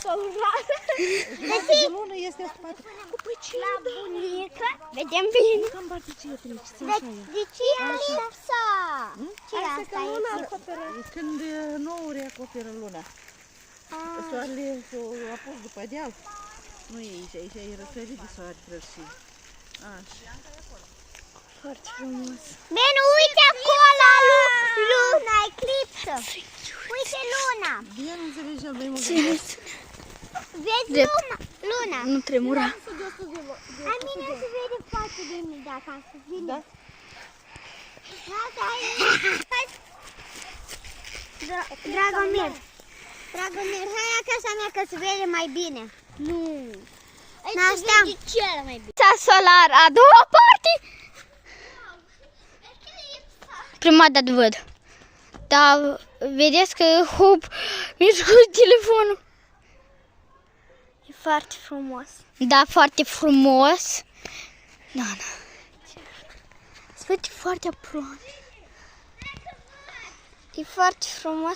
Solar. De lună este în spate. Păi ce la bunică? Vedem bine. Cam bate ce treci, De ce e lipsa? Ce e asta? Când nouri acoperă luna. Soarele s-a pus după deal. Nu e aici, aici e răsărit de soare trășit. Așa. Foarte frumos. Bine, uite acolo luna, eclipsă. Uite luna. Bine, nu înțelegem, vrem o Vezi luna? Nu tremura. A mine se vede foarte bine dacă am să vine. Da? Dragomir, hai acasă mea că se vede mai bine. Nu. Aici se vede cel mai bine. Solar, a doua parte. Prima dată văd. Dar vedeți că hop, mi-a scos telefonul. E foarte frumos. Da, foarte frumos. Da, da. Se vede foarte aproape. E foarte frumos.